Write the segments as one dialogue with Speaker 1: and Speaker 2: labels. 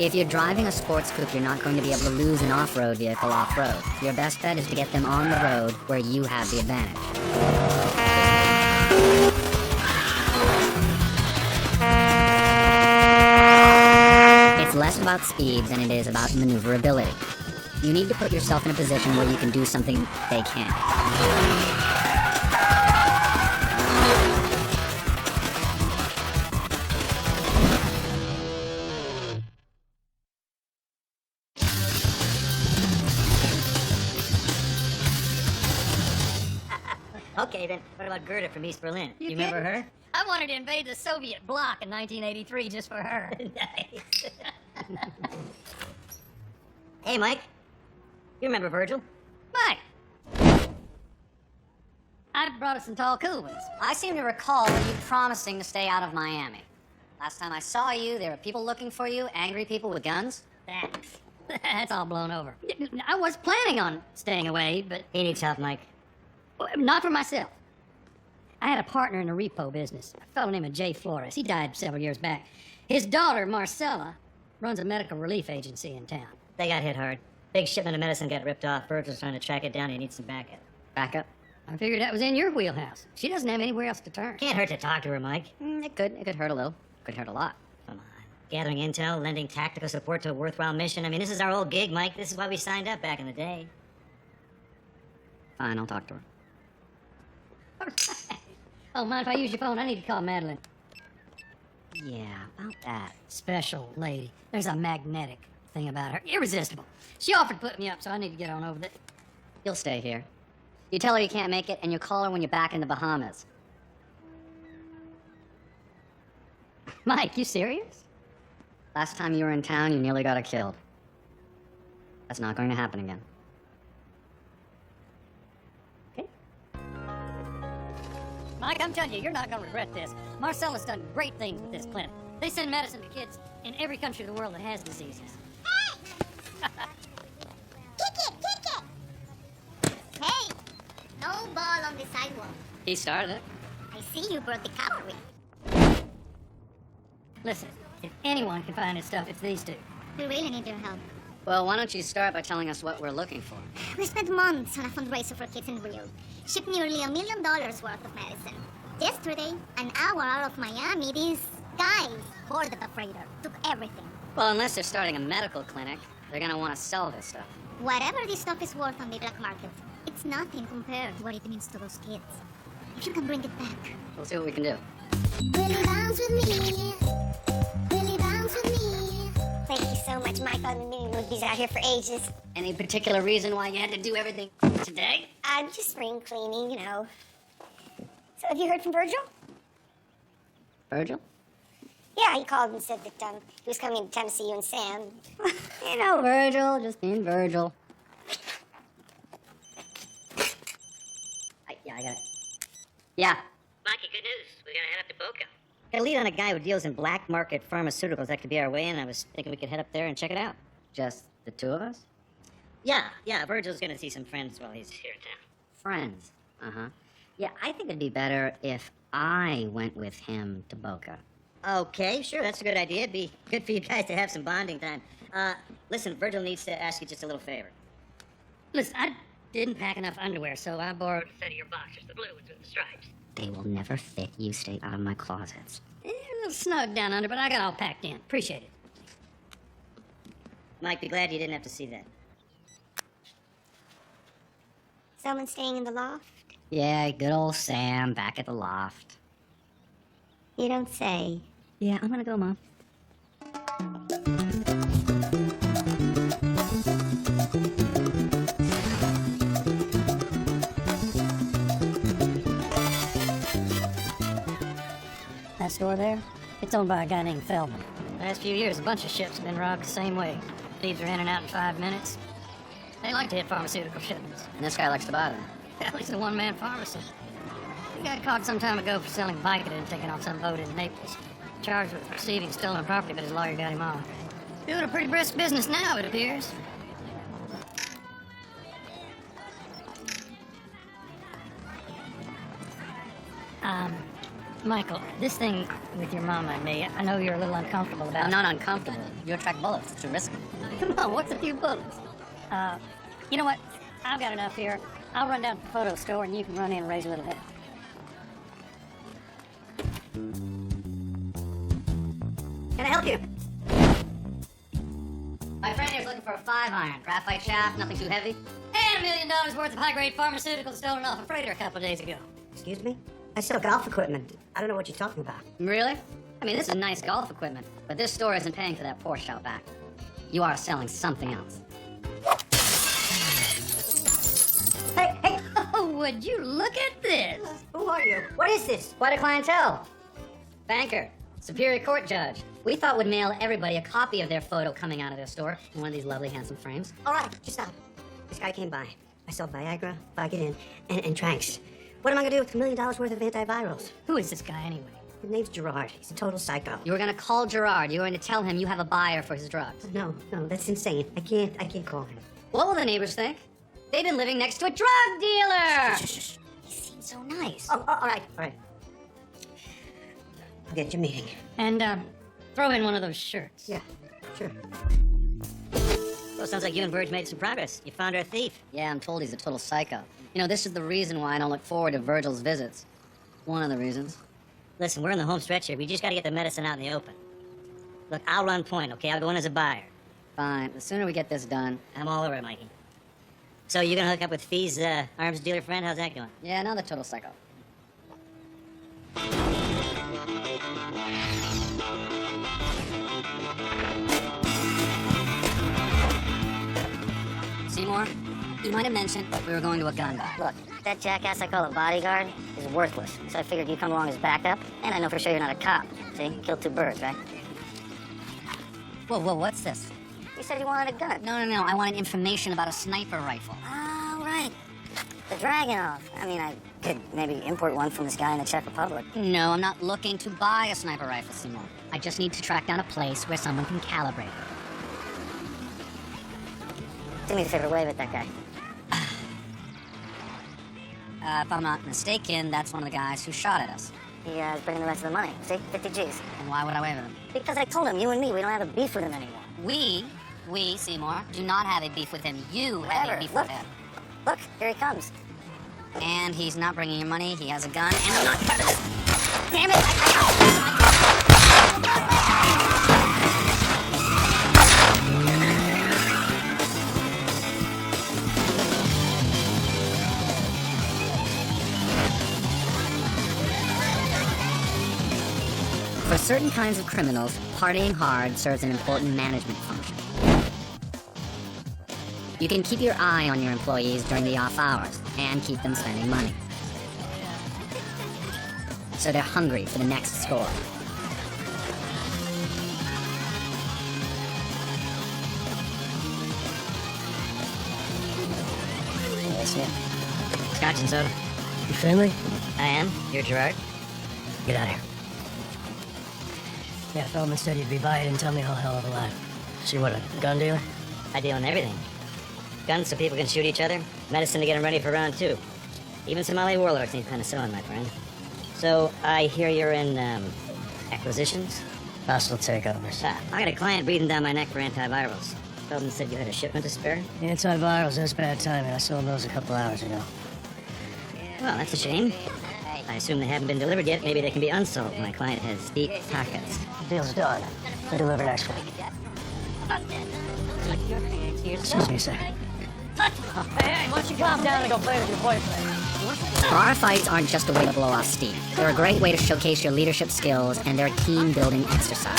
Speaker 1: If you're driving a sports coupe, you're not going to be able to lose an off-road vehicle off-road. Your best bet is to get them on the road where you have the advantage. It's less about speed than it is about maneuverability. You need to put yourself in a position where you can do something they can't.
Speaker 2: Okay, then, what about Gerda from East Berlin?
Speaker 3: You
Speaker 2: remember
Speaker 3: kidding?
Speaker 2: her?
Speaker 3: I wanted to invade the Soviet bloc in 1983 just for her.
Speaker 2: Nice. Hey, Mike. You remember Virgil?
Speaker 3: Mike! I brought us some tall, cool ones.
Speaker 1: I seem to recall you promising to stay out of Miami. Last time I saw you, there were people looking for you, angry people with guns.
Speaker 3: That's all blown over. I was planning on staying away, but
Speaker 2: He needs help, Mike.
Speaker 3: not for myself. I had a partner in the repo business, a fellow named Jay Flores. He died several years back. His daughter, Marcella, runs a medical relief agency in town.
Speaker 2: They got hit hard. Big shipment of medicine got ripped off. Virgil's trying to track it down. He needs some backup.
Speaker 1: Backup?
Speaker 3: I figured that was in your wheelhouse. She doesn't have anywhere else to turn.
Speaker 2: Can't hurt to talk to her, Mike.
Speaker 1: It could hurt a little. Could hurt a lot.
Speaker 2: Come on. Gathering intel, lending tactical support to a worthwhile mission. I mean, this is our old gig, Mike. This is why we signed up back in the day.
Speaker 1: Fine, I'll talk to her.
Speaker 3: Oh, mind if I use your phone? I need to call Madeline.
Speaker 1: Yeah, about that.
Speaker 3: Special lady. There's a magnetic thing about her. Irresistible. She offered to put me up, so I need to get on over that.
Speaker 1: You'll stay here. You tell her you can't make it, and you call her when you're back in the Bahamas.
Speaker 3: Mike, you serious?
Speaker 1: Last time you were in town, you nearly got her killed. That's not going to happen again.
Speaker 3: Okay. Mike, I'm telling you, you're not going to regret this. Marcella's done great things with this clinic. They send medicine to kids in every country of the world that has diseases.
Speaker 4: Kick it! Hey! No ball on the sidewalk.
Speaker 1: He started it.
Speaker 4: I see you brought the cavalry.
Speaker 3: Listen, if anyone can find this stuff, it's these two.
Speaker 4: We really need your help.
Speaker 1: Well, why don't you start by telling us what we're looking for?
Speaker 4: We spent months on a fundraiser for kids in Rio. Shipped nearly $1 million worth of medicine. Yesterday, an hour out of Miami, these guys, Horde of a freighter, took everything.
Speaker 1: Well, unless they're starting a medical clinic, they're gonna want to sell this stuff.
Speaker 4: Whatever this stuff is worth on the black market, it's nothing compared to what it means to those kids. If you can bring it back.
Speaker 1: We'll see what we can do.
Speaker 4: Will you bounce with me? Will you bounce with me?
Speaker 5: Thank you so much, Mike. I've been meaning to be out here for ages.
Speaker 1: Any particular reason why you had to do everything today?
Speaker 5: I'm just spring cleaning, you know. So have you heard from Virgil?
Speaker 1: Virgil?
Speaker 5: Yeah, he called and said that he was coming to town to see you and Sam.
Speaker 1: You know, Virgil, just being Virgil. Yeah, I got it. Yeah.
Speaker 2: Mikey, good news. We're gonna head up to Boca. Got a lead on a guy who deals in black market pharmaceuticals. That could be our way in. I was thinking we could head up there and check it out.
Speaker 1: Just the two of us?
Speaker 2: Yeah. Virgil's gonna see some friends while he's here in town.
Speaker 1: Friends. Uh-huh. Yeah, I think it'd be better if I went with him to Boca.
Speaker 2: Okay, sure, that's a good idea. It'd be good for you guys to have some bonding time. Listen, Virgil needs to ask you just a little favor.
Speaker 3: Listen, I didn't pack enough underwear, so I borrowed a set of your boxers, the blue ones with the stripes.
Speaker 1: They will never fit. You stay out of my closets.
Speaker 3: A little snug down under, but I got all packed in. Appreciate it.
Speaker 2: Mike, be glad you didn't have to see that.
Speaker 5: Someone staying in the loft?
Speaker 1: Yeah, good old Sam back at the loft.
Speaker 5: You don't say.
Speaker 1: Yeah, I'm gonna go, Mom.
Speaker 3: That store there, it's owned by a guy named Feldman. Last few years, a bunch of ships have been robbed the same way. Thieves are in and out in 5 minutes. They like to hit pharmaceutical shipments.
Speaker 1: And this guy likes to buy them.
Speaker 3: Hell, he's a one-man pharmacy. He got caught some time ago for selling Vicodin and taking off some boat in Naples. Charged with receiving stolen property, but his lawyer got him off. Doing a pretty brisk business now, it appears. Michael, this thing with your mama and me, I know you're a little uncomfortable about.
Speaker 1: I'm not uncomfortable. You attract bullets. It's too risky.
Speaker 3: Come on, what's a few bullets? You know what? I've got enough here. I'll run down to the photo store and you can run in and raise a little hell.
Speaker 2: Can I help you?
Speaker 1: My friend here's looking for a 5-iron. Graphite shaft, nothing too heavy.
Speaker 3: And $1 million worth of high-grade pharmaceuticals stolen off a freighter a couple of days ago.
Speaker 2: Excuse me? I sell golf equipment. I don't know what you're talking about.
Speaker 1: Really? I mean, this is nice golf equipment, but this store isn't paying for that Porsche out back. You are selling something else.
Speaker 2: Hey, hey!
Speaker 3: Oh, would you look at this?
Speaker 2: Who are you? What is this?
Speaker 1: Quite a clientele. Banker, Superior Court judge. We thought would mail everybody a copy of their photo coming out of their store in one of these lovely, handsome frames.
Speaker 2: All right, just stop. This guy came by. I sell Viagra, Vicodin, and Tranks. What am I gonna do with $1 million worth of antivirals?
Speaker 3: Who is this guy anyway?
Speaker 2: His name's Gerard. He's a total psycho.
Speaker 1: You were gonna call Gerard. You were going to tell him you have a buyer for his drugs.
Speaker 2: No, that's insane. I can't call him.
Speaker 1: What will the neighbors think? They've been living next to a drug dealer!
Speaker 2: Shh.
Speaker 1: He seems so nice.
Speaker 2: Oh, all right. I'll get at your meeting.
Speaker 3: And, throw in one of those shirts.
Speaker 2: Yeah, sure.
Speaker 6: Well, sounds like you and Verge made some progress. You found our thief.
Speaker 1: Yeah, I'm told he's a total psycho. You know, this is the reason why I don't look forward to Virgil's visits. One of the reasons.
Speaker 6: Listen, we're in the home stretch here. We just gotta get the medicine out in the open. Look, I'll run point, okay? I'll go in as a buyer.
Speaker 1: Fine. The sooner we get this done.
Speaker 6: I'm all over it, Mikey. So you gonna hook up with Fee's arms dealer friend? How's that going?
Speaker 1: Yeah, another total psycho. Seymour, you might have mentioned we were going to a gun bar.
Speaker 5: Look, that jackass I call a bodyguard is worthless. So I figured you'd come along as backup. And I know for sure you're not a cop. See? Killed 2 birds, right?
Speaker 1: Whoa, what's this?
Speaker 5: You said you wanted a gun.
Speaker 1: No, I wanted information about a sniper rifle.
Speaker 5: Oh, right. The Dragunov. I mean, I could maybe import one from this guy in the Czech Republic.
Speaker 1: No, I'm not looking to buy a sniper rifle, Seymour. I just need to track down a place where someone can calibrate it.
Speaker 5: Do me a favor, wave at that guy.
Speaker 1: If I'm not mistaken, that's one of the guys who shot at us.
Speaker 5: He is bringing the rest of the money. See? 50 G's.
Speaker 1: And why would I wave at him?
Speaker 5: Because I told him, you and me, we don't have a beef with him anymore.
Speaker 1: We, Seymour, do not have a beef with him. You have a
Speaker 5: Whatever.
Speaker 1: beef
Speaker 5: Look.
Speaker 1: with him.
Speaker 5: Look, here he comes.
Speaker 1: And he's not bringing your money. He has a gun, and I'm not...
Speaker 5: Damn it!
Speaker 1: For certain kinds of criminals, partying hard serves an important management function. You can keep your eye on your employees during the off hours and keep them spending money. So they're hungry for the next score.
Speaker 6: Yes, yeah. Scotch and soda.
Speaker 3: You friendly?
Speaker 6: I am. You're Gerard.
Speaker 3: Get out of here. Yeah, Feldman said you'd be by. He didn't tell me a whole hell of a lot. So you what, a gun dealer?
Speaker 6: I deal in everything. Guns so people can shoot each other. Medicine to get them ready for round 2. Even some LA warlords need penicillin, my friend. So, I hear you're in, acquisitions?
Speaker 3: Hostile takeovers.
Speaker 6: I got a client breathing down my neck for antivirals. Feldman said you had a shipment to spare?
Speaker 3: Antivirals, that's bad timing. I sold those a couple hours ago.
Speaker 6: Well, that's a shame. I assume they haven't been delivered yet. Maybe they can be unsold. My client has deep pockets.
Speaker 3: Deal's done. They deliver next week. Excuse me a second. Hey, why don't you calm down and go play with your boyfriend?
Speaker 1: Bar fights aren't just a way to blow off steam. They're a great way to showcase your leadership skills, and they're a team-building exercise.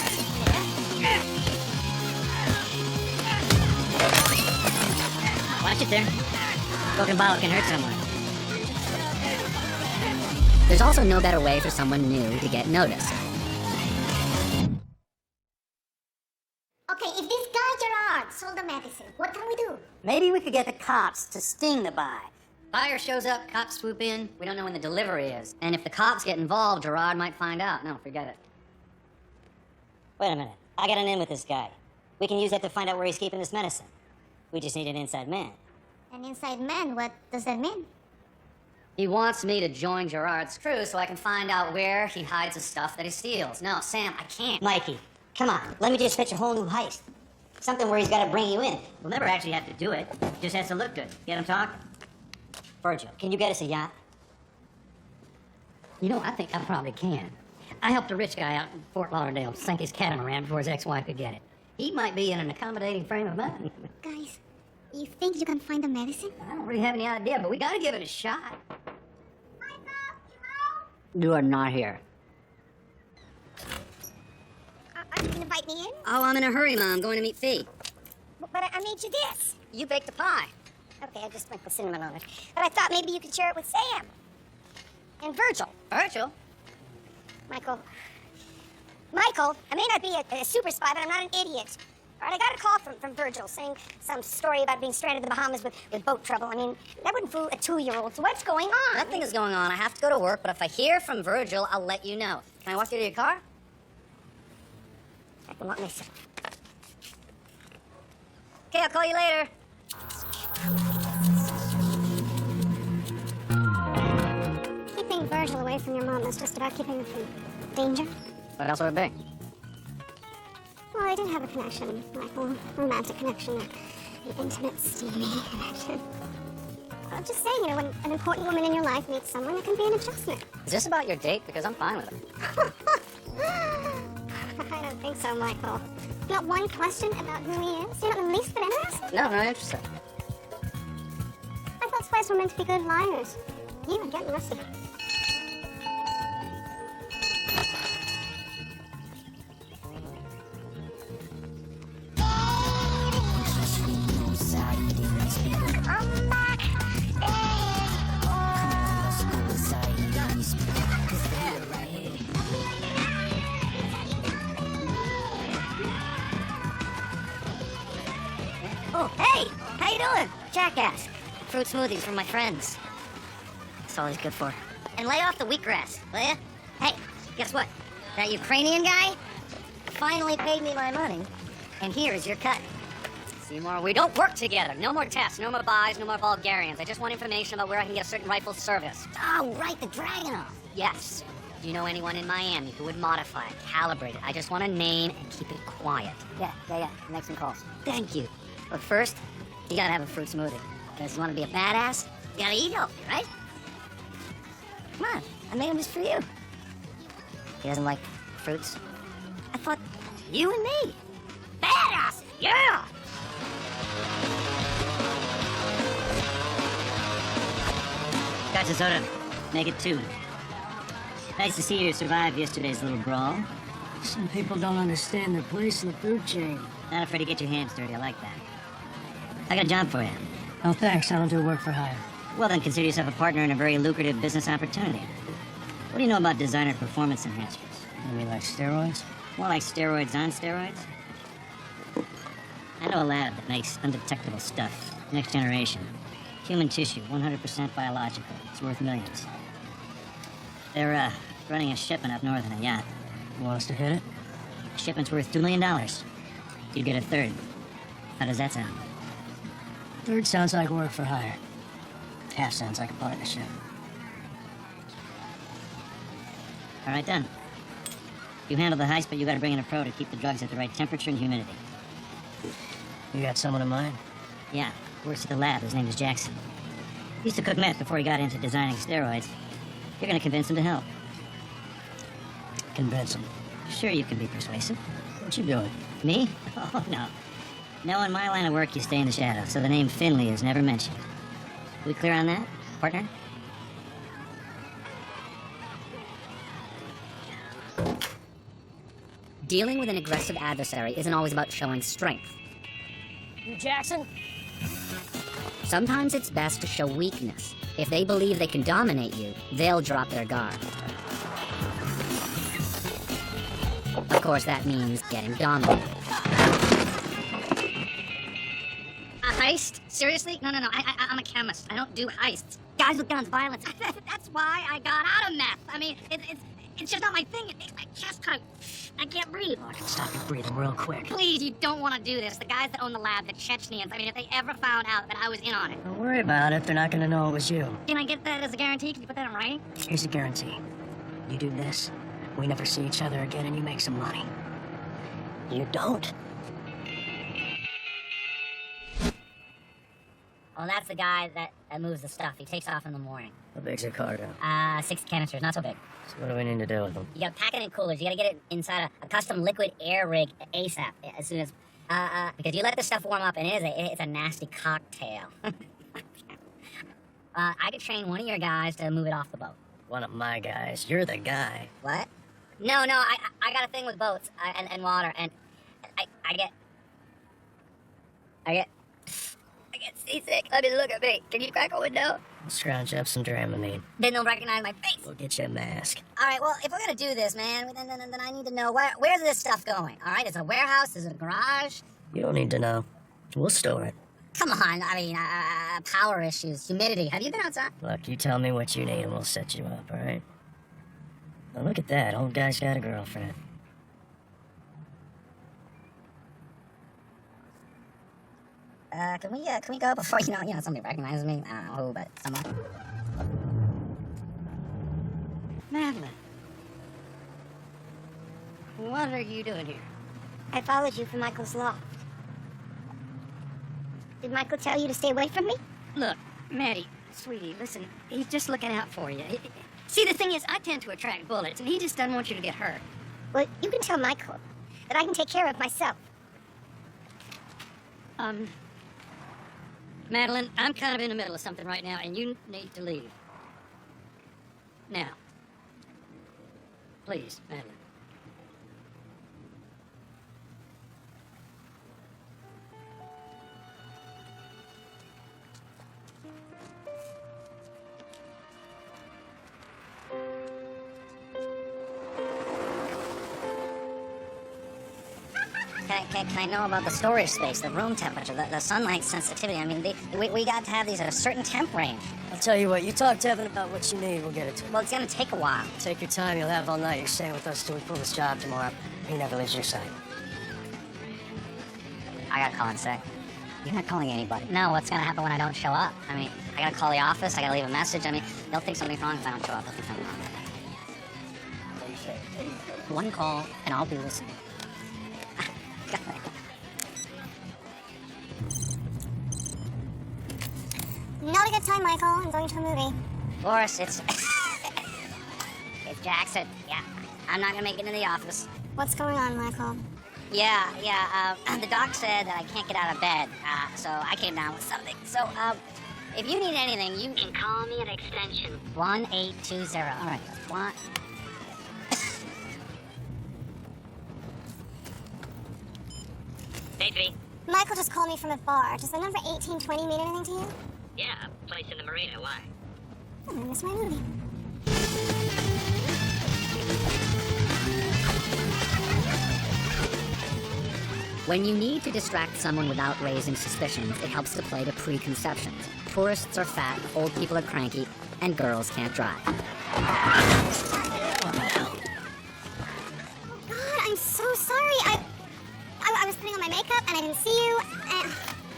Speaker 6: Watch it there. Broken bottle can hurt someone.
Speaker 1: There's also no better way for someone new to get noticed.
Speaker 4: Okay, if this guy Gerard sold the medicine, what can we do?
Speaker 1: Maybe we could get the cops to sting the buy. Buyer shows up, cops swoop in, we don't know when the delivery is. And if the cops get involved, Gerard might find out. No, forget it.
Speaker 6: Wait a minute. I got an in with this guy. We can use that to find out where he's keeping this medicine. We just need an inside man.
Speaker 4: An inside man, what does that mean?
Speaker 1: He wants me to join Gerard's crew so I can find out where he hides the stuff that he steals. No, Sam, I can't.
Speaker 6: Mikey, come on. Let me just pitch a whole new heist. Something where he's got to bring you in. We'll never actually have to do it. Just has to look good. Get him talking? Virgil, can you get us a yacht?
Speaker 3: You know, I think I probably can. I helped a rich guy out in Fort Lauderdale sink his catamaran before his ex-wife could get it. He might be in an accommodating frame of mind.
Speaker 4: Guys, you think you can find the medicine?
Speaker 3: I don't really have any idea, but we gotta give it a shot.
Speaker 1: You are not here.
Speaker 4: Are you gonna invite me in?
Speaker 1: Oh, I'm in a hurry, Mom. I'm going to meet Fee.
Speaker 4: But I made you this.
Speaker 1: You baked a pie.
Speaker 4: Okay, I just sprinkled cinnamon on it. But I thought maybe you could share it with Sam. And Virgil.
Speaker 1: Virgil?
Speaker 4: Michael, I may not be a super spy, but I'm not an idiot. All right, I got a call from Virgil saying some story about being stranded in the Bahamas with boat trouble. I mean, that wouldn't fool a 2-year-old. So what's going on?
Speaker 1: Nothing is going on. I have to go to work, but if I hear from Virgil, I'll let you know. Can I walk you to your car?
Speaker 4: I can want myself.
Speaker 1: Okay, I'll call you later.
Speaker 4: Keeping Virgil away from your mom is just about keeping him from danger.
Speaker 1: What else would it be?
Speaker 4: Well, I did have a connection, Michael. Romantic connection. An intimate, steamy connection. I'm just saying, when an important woman in your life meets someone, it can be an adjustment.
Speaker 1: Is this about your date? Because I'm fine with it.
Speaker 4: I don't think so, Michael. Not one question about who he is? You're not the least bit interested?
Speaker 1: No, not interested.
Speaker 4: I thought spies were meant to be good liars. You are getting rusty.
Speaker 5: Oh, hey! How you doing? Jackass. Fruit smoothies from my friends. That's all he's good for. And lay off the wheatgrass, will ya? Hey, guess what? That Ukrainian guy finally paid me my money, and here's your cut.
Speaker 1: Seymour, we don't work together. No more tests, no more buys, no more Bulgarians. I just want information about where I can get a certain rifle serviced.
Speaker 5: Oh, right, the Dragunov.
Speaker 1: Yes. Do you know anyone in Miami who would modify it, calibrate it? I just want a name and keep it quiet.
Speaker 5: Yeah. Make some calls.
Speaker 1: Thank you.
Speaker 5: But first, you gotta have a fruit smoothie. Because you wanna be a badass, you gotta eat healthy, right? Come on, I made them just for you. He doesn't like fruits. I thought you and me. Badass! Yeah!
Speaker 6: Got your soda. Make it 2. Nice to see you survive yesterday's little brawl.
Speaker 3: Some people don't understand their place in the food chain.
Speaker 6: Not afraid to get your hands dirty. I like that. I got a job for you.
Speaker 3: Oh, thanks. I don't do work for hire.
Speaker 6: Well, then consider yourself a partner in a very lucrative business opportunity. What do you know about designer performance enhancers?
Speaker 3: You mean like steroids?
Speaker 6: More like steroids on steroids? I know a lab that makes undetectable stuff. Next generation. Human tissue, 100% biological. It's worth millions. They're, running a shipment up north in a yacht.
Speaker 3: You want us to hit it?
Speaker 6: The shipment's worth $2 million. You'd get a third. How does that sound?
Speaker 3: Third sounds like work for hire. Half sounds like a partnership.
Speaker 6: All right, then. You handle the heist, but you gotta bring in a pro to keep the drugs at the right temperature and humidity.
Speaker 3: You got someone in mind?
Speaker 6: Yeah, works at the lab. His name is Jackson. He used to cook meth before he got into designing steroids. You're gonna convince him to help.
Speaker 3: Convince him.
Speaker 6: Sure, you can be persuasive.
Speaker 3: What you doing?
Speaker 6: Me? Oh, no. No, in my line of work, you stay in the shadows, so the name Finley is never mentioned. We clear on that, partner?
Speaker 1: Dealing with an aggressive adversary isn't always about showing strength.
Speaker 3: You Jackson?
Speaker 1: Sometimes it's best to show weakness. If they believe they can dominate you, they'll drop their guard. Of course, that means getting dominated. A heist? Seriously? No. I'm a chemist. I don't do heists. Guys with guns, violence. That's why I got out of meth. I mean,
Speaker 3: It's just not my thing. It makes my chest tight. I can't breathe.
Speaker 6: Oh, I can stop you breathing real quick.
Speaker 3: Please, you don't want to do this. The guys that own the lab, the Chechnyans, I mean, if they ever found out that I was in on it.
Speaker 6: Don't worry about it. They're not gonna know it was you.
Speaker 3: Can I get that as a guarantee? Can you put that in writing?
Speaker 6: Here's a guarantee. You do this, we never see each other again, and you make some money. You don't.
Speaker 5: Well, that's the guy that moves the stuff. He takes off in the morning.
Speaker 6: How big's your cargo?
Speaker 5: 6 canisters, not so big.
Speaker 6: So what do we need to do with them?
Speaker 5: You gotta pack it in coolers. You gotta get it inside a custom liquid air rig ASAP. As soon as, because you let the stuff warm up, and it's a nasty cocktail. I could train one of your guys to move it off the boat.
Speaker 6: One of my guys. You're the guy.
Speaker 5: What? No, I got a thing with boats and water, and I get seasick. I mean, look at me. Can you crack a window?
Speaker 6: Scrounge up some Dramamine.
Speaker 5: Then they'll recognize my face.
Speaker 6: We'll get you a mask.
Speaker 5: All right, well, if we're gonna do this, man, then I need to know where's this stuff going. All right, is it a warehouse? Is it a garage?
Speaker 6: You don't need to know. We'll store it.
Speaker 5: Come on, I mean, power issues, humidity. Have you been outside?
Speaker 6: Look, you tell me what you need and we'll set you up, all right? Now look at that. Old guy's got a girlfriend.
Speaker 5: Can we go before somebody recognizes me? I don't know who, but someone.
Speaker 3: Madeline. What are you doing here?
Speaker 4: I followed you from Michael's loft. Did Michael tell you to stay away from me?
Speaker 3: Look, Maddie, sweetie, listen, he's just looking out for you. See, the thing is, I tend to attract bullets, and he just doesn't want you to get hurt.
Speaker 4: Well, you can tell Michael that I can take care of myself.
Speaker 3: Madeline, I'm kind of in the middle of something right now, and you need to leave. Now. Please, Madeline.
Speaker 5: Can I know about the storage space, the room temperature, the sunlight sensitivity? I mean, we got to have these at a certain temp range.
Speaker 6: I'll tell you what, you talk to Evan about what you need, we'll get it to you.
Speaker 5: Well, it's gonna take a while.
Speaker 6: Take your time, you'll have all night. You're staying with us till we pull this job tomorrow. He never leaves your side.
Speaker 5: I gotta call in sick. You're not calling anybody. No, what's gonna happen when I don't show up? I mean, I gotta call the office, I gotta leave a message. I mean, they'll think something's wrong if I don't show up. They'll think something's wrong. One call, and I'll be listening.
Speaker 4: Not a good time, Michael. I'm going to a movie.
Speaker 5: Boris, it's Jackson. Yeah, I'm not gonna make it into the office.
Speaker 4: What's going on, Michael?
Speaker 5: Yeah. The doc said that I can't get out of bed, so I came down with something. So, if you need anything, you can call me at extension 1820. All right, one.
Speaker 2: Hey, Tree.
Speaker 4: Michael just called me from a bar. Does the number 1820 mean anything to you?
Speaker 2: Yeah, a place in the marina. Why?
Speaker 4: I'm gonna miss my movie.
Speaker 1: When you need to distract someone without raising suspicions, it helps to play to preconceptions. Tourists are fat, old people are cranky, and girls can't drive.
Speaker 4: God, I'm so sorry. I was putting on my makeup and I didn't see you. And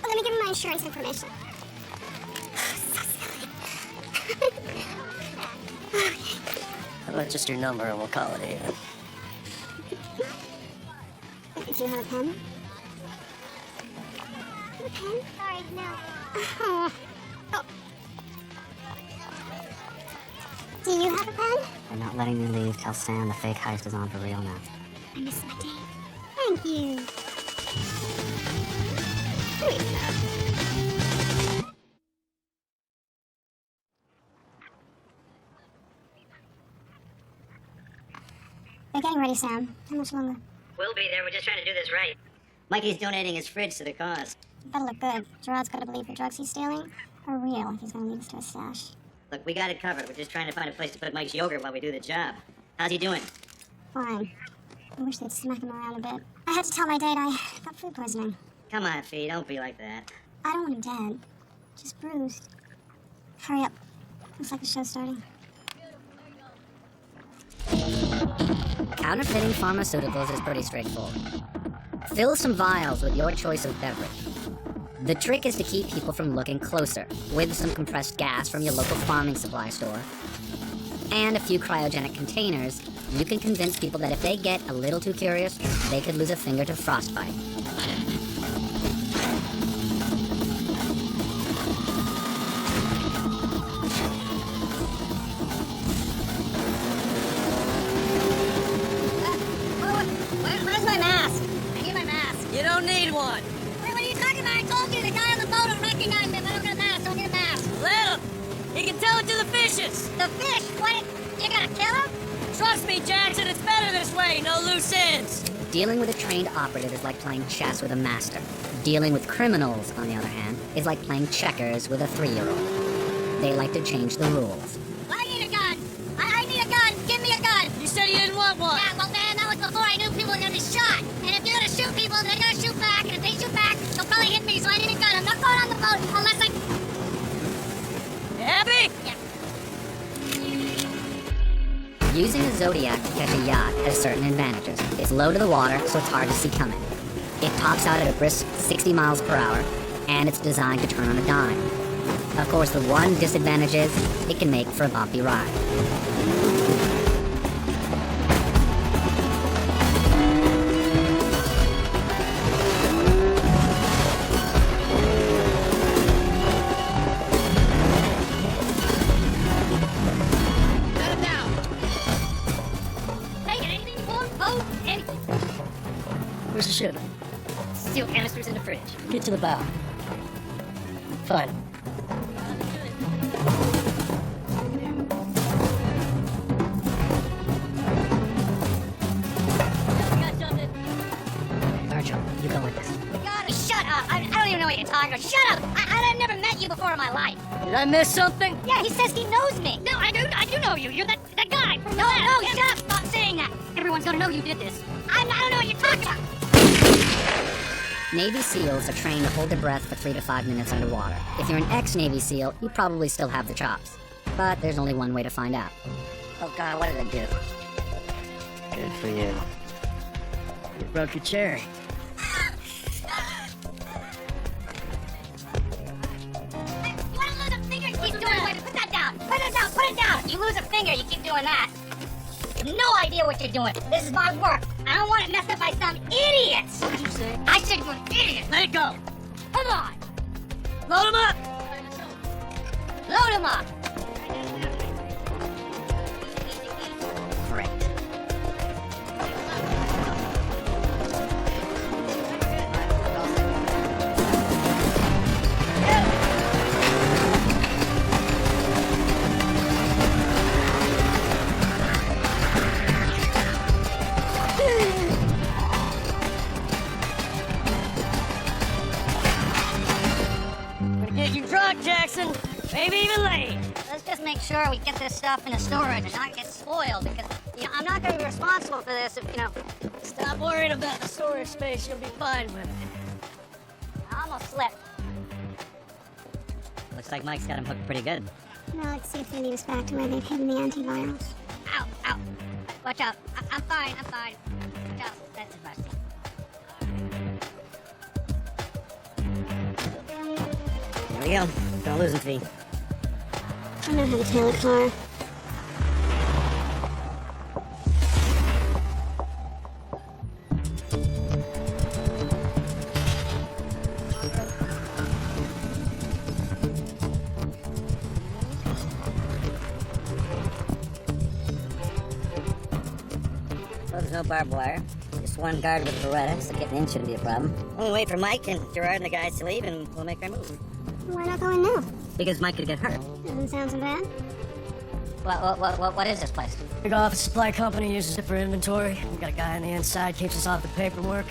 Speaker 4: let me give you my insurance information.
Speaker 6: How about just your number and we'll call it even?
Speaker 4: Do you have a pen? A pen? Sorry, no. Oh. Do you have a pen?
Speaker 5: They're not letting me leave. Tell Sam the fake heist is on for real now.
Speaker 4: I miss my date. Thank you. Here we go. They're getting ready, Sam. How much longer?
Speaker 2: We'll be there. We're just trying to do this right.
Speaker 5: Mikey's donating his fridge to the cause.
Speaker 4: Better look good. Gerard's got to believe the drugs he's stealing are real if he's going to lead us to a stash.
Speaker 5: Look, we got it covered. We're just trying to find a place to put Mike's yogurt while we do the job. How's he doing?
Speaker 4: Fine. I wish they'd smack him around a bit. I had to tell my date I got food poisoning.
Speaker 5: Come on, Fee, don't be like that.
Speaker 4: I don't want him dead. Just bruised. Hurry up. Looks like the show's starting.
Speaker 1: Counterfeiting pharmaceuticals is pretty straightforward. Fill some vials with your choice of beverage. The trick is to keep people from looking closer, with some compressed gas from your local farming supply store, and a few cryogenic containers. You can convince people that if they get a little too curious, they could lose a finger to frostbite.
Speaker 3: Where's my mask? I need my mask.
Speaker 7: You don't need one.
Speaker 3: What are you talking about? I told you the guy on the boat will recognize me if I don't get a mask. Don't get a mask.
Speaker 7: Let him. He can tell it to the fishes.
Speaker 3: The fish? What? You gonna kill him?
Speaker 7: Trust me, Jackson, it's better this way. No loose ends.
Speaker 1: Dealing with a trained operative is like playing chess with a master. Dealing with criminals, on the other hand, is like playing checkers with a 3-year-old. They like to change the rules.
Speaker 3: I need a gun. I need a gun. Give me a gun.
Speaker 7: You said you didn't want one.
Speaker 3: Yeah, well, man, that was before I knew people were gonna be shot. And if you're gonna shoot people, they're gonna shoot back. And if they shoot back, they'll probably hit me. So I need a gun. I'm not going on the boat unless I.
Speaker 7: You happy?
Speaker 3: Yeah.
Speaker 1: Using a Zodiac to catch a yacht has certain advantages. It's low to the water, so it's hard to see coming. It tops out at a brisk 60 miles per hour, and it's designed to turn on a dime. Of course, the one disadvantage is it can make for a bumpy ride.
Speaker 7: Where's the ship?
Speaker 3: Steel canisters in the fridge.
Speaker 7: Get to the bow. Fine.
Speaker 1: Virgil, you go with us.
Speaker 3: God, shut up! I don't even know what you're talking about. Shut up! I've never met you before in my life.
Speaker 7: Did I miss something?
Speaker 3: Yeah, he says he knows me. No, I do know you. You're that guy. No, shut up! Stop saying that. Everyone's gonna know you did this. I don't know what you're talking about.
Speaker 1: Navy SEALs are trained to hold their breath for 3 to 5 minutes underwater. If you're an ex-Navy SEAL, you probably still have the chops. But there's only one way to find out.
Speaker 5: Oh God, what did I do?
Speaker 6: Good for you.
Speaker 7: You broke your cherry.
Speaker 3: You wanna lose a finger? Keep doing it. Put that down. Put it down. Put it down. You lose a finger, you keep doing that. You have no idea what you're doing. This is my work. I don't want it messed up by some idiots.
Speaker 7: What'd you say?
Speaker 3: I said you're an idiot.
Speaker 7: Let it go.
Speaker 3: Come on.
Speaker 7: Load him up.
Speaker 3: Load him up.
Speaker 1: Great.
Speaker 7: Gonna get you drunk, Jackson. Maybe even late.
Speaker 3: Let's just make sure we get this stuff into storage and not get spoiled because, I'm not going to be responsible for this if,
Speaker 7: Stop worrying about the storage space. You'll be fine with it.
Speaker 3: I almost slipped.
Speaker 6: Looks like Mike's got him hooked pretty good.
Speaker 4: Now let's see if they lead us back to where they've hidden the antivirals.
Speaker 3: Ow, ow. Watch out. I'm fine. Watch out. That's rusty.
Speaker 6: Here we go. Don't lose him, Fee.
Speaker 4: I know how to tail it, Clara.
Speaker 6: Well, there's no barbed wire. Just one guard with Beretta, so getting in shouldn't be a problem. We'll wait for Mike and Gerard and the guys to leave, and we'll make our move.
Speaker 4: Why not go in now?
Speaker 6: Because Mike could get hurt.
Speaker 4: Doesn't sound so bad.
Speaker 5: What is this place?
Speaker 7: Big office supply company uses it for inventory. We got a guy on the inside, keeps us off the paperwork.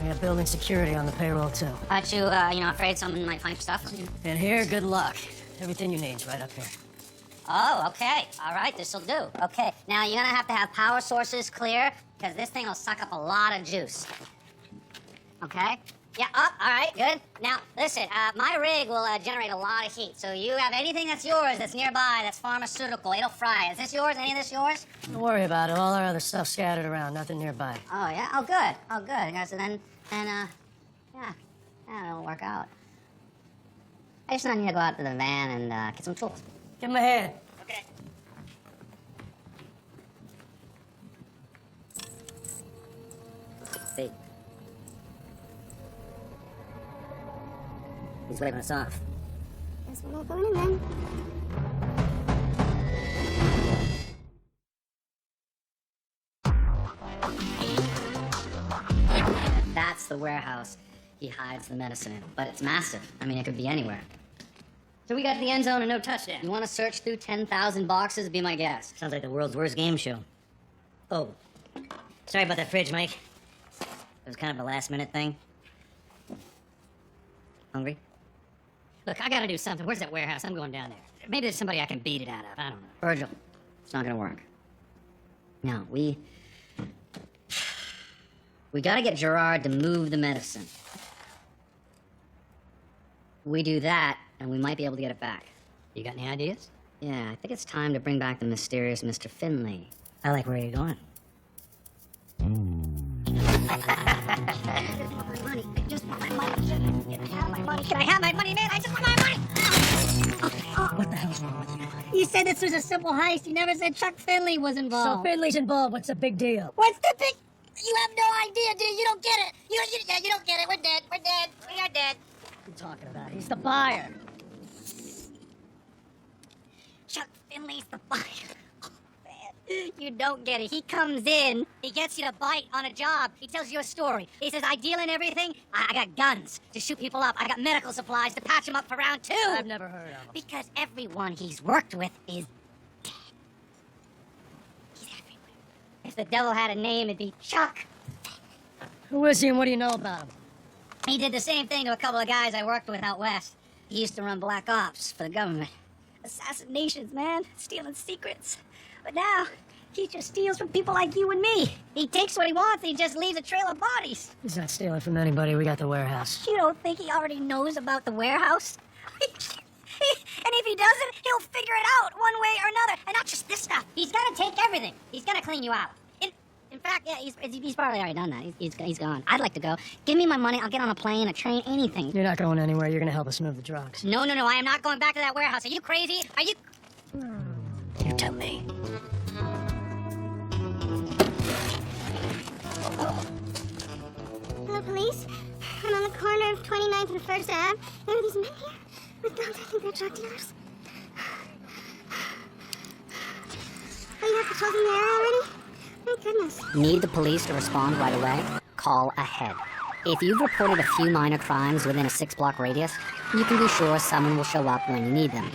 Speaker 7: We got building security on the payroll, too.
Speaker 5: Aren't you, afraid someone might find your stuff?
Speaker 7: And here, good luck. Everything you need's right up here.
Speaker 5: Oh, okay. All right, this'll do. Okay. Now, you're gonna have to have power sources clear, because this thing will suck up a lot of juice. Okay? Yeah, up. All right, good. Now, listen, my rig will generate a lot of heat. So you have anything that's yours that's nearby that's pharmaceutical. It'll fry. Is this yours? Any of this yours?
Speaker 7: Don't worry about it. All our other stuff's scattered around. Nothing nearby.
Speaker 5: Oh, yeah? Oh, good. Oh, good. Yeah, so then, yeah, it'll work out. I just need to go out to the van and get some tools.
Speaker 7: Give him a hand.
Speaker 5: Okay. See. He's waving us off.
Speaker 4: Guess we're not going in then.
Speaker 1: That's the warehouse he hides the medicine in. But it's massive. I mean, it could be anywhere. So we got to the end zone and no touchdown. You want to search through 10,000 boxes? Be my guest.
Speaker 6: Sounds like the world's worst game show. Oh, sorry about that fridge, Mike. It was kind of a last-minute thing. Hungry?
Speaker 3: Look, I gotta do something. Where's that warehouse? I'm going down there. Maybe there's somebody I can beat it out of. I don't know.
Speaker 1: Virgil, it's not gonna work. No, we gotta get Gerard to move the medicine. We do that, and we might be able to get it back.
Speaker 3: You got any ideas?
Speaker 1: Yeah, I think it's time to bring back the mysterious Mr. Finley.
Speaker 6: I like where you're going.
Speaker 4: Money. I just want my money. Can I have my money? Can I have my money, man? I just want my money.
Speaker 7: What the hell's wrong with you?
Speaker 3: You said this was a simple heist. You never said Chuck Finley was
Speaker 7: So
Speaker 3: involved.
Speaker 7: Finley's involved. What's the big deal?
Speaker 3: What's the big... You have no idea, dude. You don't get it. You don't get it. We're dead. We're dead. We are dead.
Speaker 7: What are you talking about? He's the buyer.
Speaker 3: Chuck Finley's the buyer. Oh, man. You don't get it. He comes in, he gets you to bite on a job. He tells you a story. He says, I deal in everything. I got guns to shoot people up. I got medical supplies to patch them up for round 2.
Speaker 7: I've never heard of him.
Speaker 3: Because everyone he's worked with is dead. He's everywhere. If the devil had a name, it'd be Chuck.
Speaker 7: Who is he and what do you know about him?
Speaker 3: He did the same thing to a couple of guys I worked with out west. He used to run black ops for the government. Assassinations, man. Stealing secrets. But now, he just steals from people like you and me. He takes what he wants and he just leaves a trail of bodies.
Speaker 7: He's not stealing from anybody. We got the warehouse.
Speaker 3: You don't think he already knows about the warehouse? And if he doesn't, he'll figure it out one way or another. And not just this stuff. He's gonna take everything. He's gonna clean you out. In fact, yeah, he's probably already done that. He's gone. I'd like to go. Give me my money. I'll get on a plane, a train, anything.
Speaker 7: You're not going anywhere. You're gonna help us move the drugs.
Speaker 3: No. I am not going back to that warehouse. Are you crazy? Are you...
Speaker 7: You tell me.
Speaker 4: Hello, police. I'm on the corner of 29th and 1st Ave. There are these men here with guns. I think they're drug dealers. Oh, you have patrols in the area already? My goodness.
Speaker 1: Need the police to respond right away? Call ahead. If you've reported a few minor crimes within a 6-block radius, you can be sure someone will show up when you need them.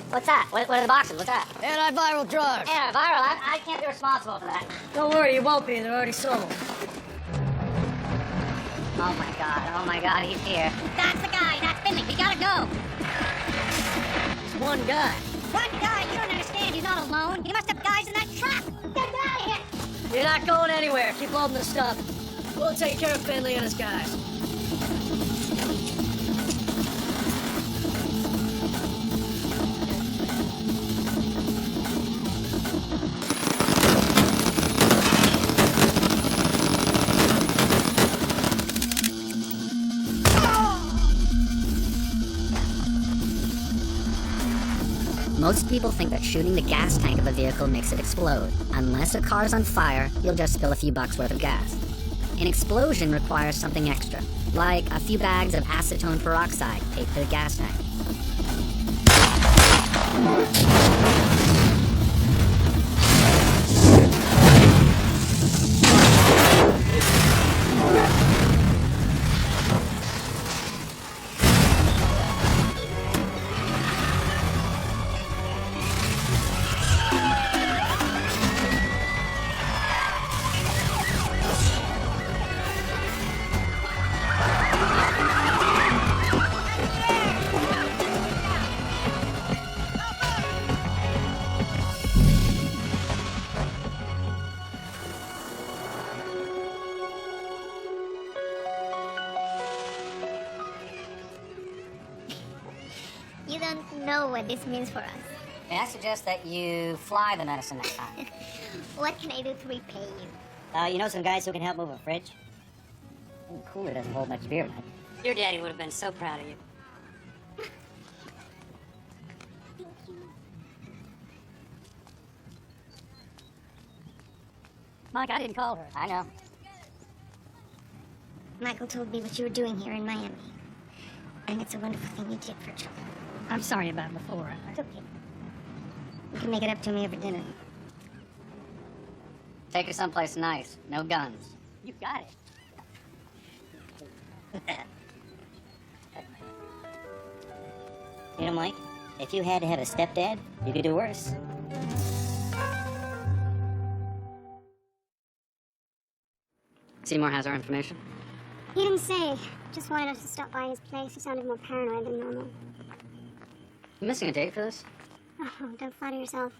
Speaker 5: What's that? What are the boxes? What's that?
Speaker 7: Antiviral drugs.
Speaker 5: Yeah, viral. I can't be responsible for that.
Speaker 7: Don't worry, you won't be. They're already sold.
Speaker 5: Oh my god, he's here.
Speaker 3: That's the guy. That's Finley. We gotta go.
Speaker 7: It's one guy.
Speaker 3: One guy. You don't understand. He's not alone. He must have guys in that truck. Get out of here.
Speaker 7: You're not going anywhere. Keep loading the stuff. We'll take care of Finley and his guys.
Speaker 1: Most people think that shooting the gas tank of a vehicle makes it explode. Unless a car's on fire, you'll just spill a few bucks worth of gas. An explosion requires something extra, like a few bags of acetone peroxide taped to the gas tank.
Speaker 4: know what this means for us.
Speaker 1: May I suggest that you fly the medicine next time?
Speaker 4: What can I do to repay you?
Speaker 6: You know some guys who can help move a fridge? Ooh, cooler doesn't hold much beer, man.
Speaker 3: Your daddy would have been so proud of you. Mike, I didn't call her.
Speaker 1: I know.
Speaker 4: Michael told me what you were doing here in Miami. And it's a wonderful thing you did, Virgil.
Speaker 3: I'm sorry about it before.
Speaker 4: It's okay. You can make it up to me over dinner.
Speaker 1: Take her someplace nice. No guns.
Speaker 3: You got it.
Speaker 6: You know, Mike, if you had to have a stepdad, you could do worse.
Speaker 1: Seymour has our information.
Speaker 4: He didn't say. Just wanted us to stop by his place. He sounded more paranoid than normal.
Speaker 1: You missing a date for this?
Speaker 4: Oh, don't flatter yourself.